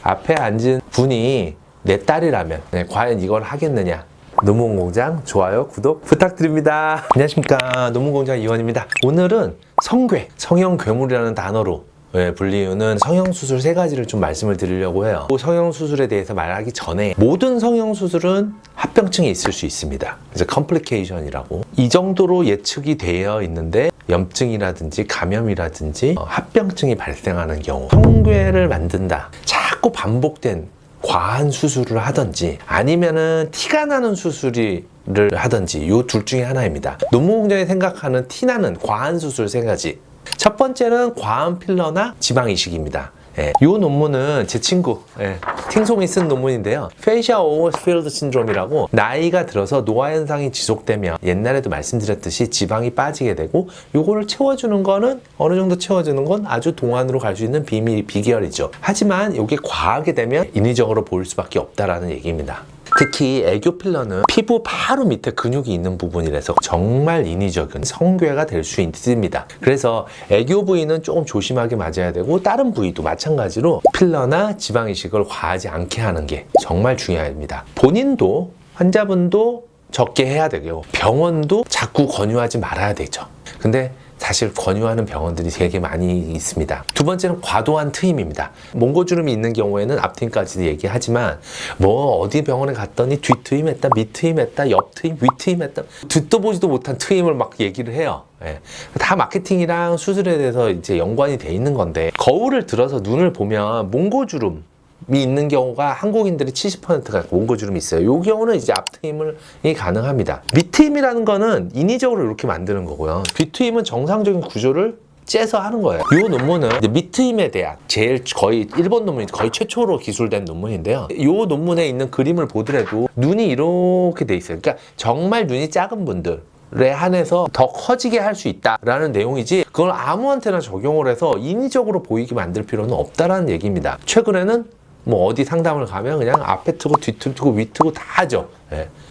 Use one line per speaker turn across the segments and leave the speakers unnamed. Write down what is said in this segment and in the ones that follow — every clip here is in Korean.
앞에 앉은 분이 내 딸이라면 과연 이걸 하겠느냐? 노무공장 좋아요, 구독 부탁드립니다. 안녕하십니까, 노무공장 이원입니다. 오늘은 성괴, 성형괴물이라는 단어로 불리우는 성형수술 3가지를 좀 말씀을 드리려고 해요. 성형수술에 대해서 말하기 전에 모든 성형수술은 합병증이 있을 수 있습니다. 그래서 컴플리케이션이라고 이 정도로 예측이 되어 있는데 염증이라든지 감염이라든지 합병증이 발생하는 경우 성괴를 만든다. 자꾸 반복된 과한 수술을 하든지 아니면은 티가 나는 수술을 하든지 이 둘 중에 하나입니다. 노무공장이 생각하는 티나는 과한 수술 3가지. 첫 번째는 과한 필러나 지방 이식입니다. 이 논문은 제 친구 팅송이 쓴 논문인데요. Facial Overfilled Syndrome이라고 나이가 들어서 노화 현상이 지속되면 옛날에도 말씀드렸듯이 지방이 빠지게 되고 요거를 채워주는 거는 어느 정도 채워주는 건 아주 동안으로 갈 수 있는 비결이죠. 하지만 이게 과하게 되면 인위적으로 보일 수밖에 없다라는 얘기입니다. 특히 애교 필러는 피부 바로 밑에 근육이 있는 부분이라서 정말 인위적인 성괴가 될 수 있습니다. 그래서 애교 부위는 조금 조심하게 맞아야 되고 다른 부위도 마찬가지로 필러나 지방 이식을 과하지 않게 하는 게 정말 중요합니다. 본인도 환자분도 적게 해야 되고 병원도 자꾸 권유하지 말아야 되죠. 근데 사실 권유하는 병원들이 되게 많이 있습니다. 두 번째는 과도한 트임입니다. 몽고주름이 있는 경우에는 앞트임까지도 얘기하지만 뭐 어디 병원에 갔더니 뒤트임했다, 밑트임했다, 옆트임, 위트임했다 듣도 보지도 못한 트임을 막 얘기를 해요. 다 마케팅이랑 수술에 대해서 이제 연관이 돼 있는 건데 거울을 들어서 눈을 보면 몽고주름 이 있는 경우가 한국인들이 70%가 몽고주름이 있어요. 이 경우는 이제 앞트임이 가능합니다. 밑트임이라는 거는 인위적으로 이렇게 만드는 거고요. 뒤트임은 정상적인 구조를 째서 하는 거예요. 이 논문은 밑트임에 대한 거의 일본 논문이 거의 최초로 기술된 논문인데요. 이 논문에 있는 그림을 보더라도 눈이 이렇게 돼 있어요. 그러니까 정말 눈이 작은 분들 에 한해서 더 커지게 할 수 있다라는 내용이지 그걸 아무한테나 적용을 해서 인위적으로 보이게 만들 필요는 없다라는 얘기입니다. 최근에는 뭐 어디 상담을 가면 그냥 앞에 트고 뒤 트고 위 트고 다 하죠.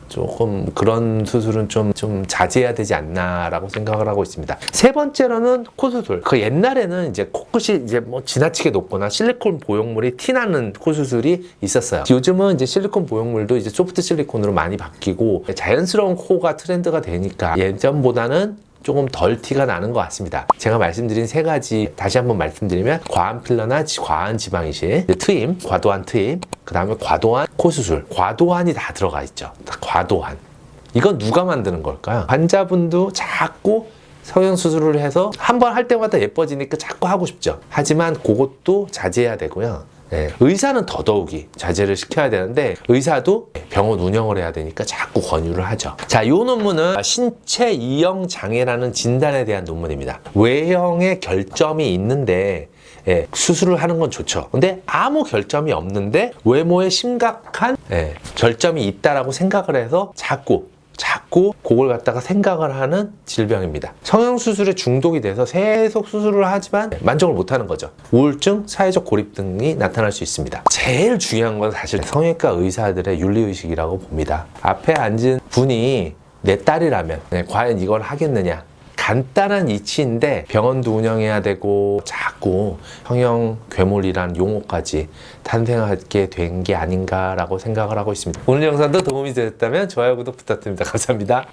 조금 그런 수술은 좀 자제해야 되지 않나라고 생각을 하고 있습니다. 세 번째로는 코 수술. 그 옛날에는 이제 코끝이 이제 뭐 지나치게 높거나 실리콘 보형물이 티나는 코 수술이 있었어요. 요즘은 이제 실리콘 보형물도 이제 소프트 실리콘으로 많이 바뀌고 자연스러운 코가 트렌드가 되니까 예전보다는 조금 덜 티가 나는 것 같습니다. 제가 말씀드린 3가지 다시 한번 말씀드리면 과한 필러나 과한 지방 이식, 트임, 과도한 트임, 그 다음에 과도한 코 수술. 과도한이 다 들어가 있죠. 과도한. 이건 누가 만드는 걸까요? 환자분도 자꾸 성형수술을 해서 한 번 할 때마다 예뻐지니까 자꾸 하고 싶죠. 하지만 그것도 자제해야 되고요. 의사는 더더욱이 자제를 시켜야 되는데 의사도 병원 운영을 해야 되니까 자꾸 권유를 하죠. 자, 이 논문은 신체 이형 장애라는 진단에 대한 논문입니다. 외형에 결점이 있는데 수술을 하는 건 좋죠. 근데 아무 결점이 없는데 외모에 심각한 결점이 있다라고 생각을 해서 자꾸 그걸 갖다가 생각을 하는 질병입니다. 성형수술에 중독이 돼서 계속 수술을 하지만 만족을 못하는 거죠. 우울증, 사회적 고립 등이 나타날 수 있습니다. 제일 중요한 건 사실 성형외과 의사들의 윤리의식이라고 봅니다. 앞에 앉은 분이 내 딸이라면 과연 이걸 하겠느냐. 간단한 이치인데 병원도 운영해야 되고 자꾸 성형괴물이란 용어까지 탄생하게 된 게 아닌가라고 생각을 하고 있습니다. 오늘 영상도 도움이 되셨다면 좋아요, 구독 부탁드립니다. 감사합니다.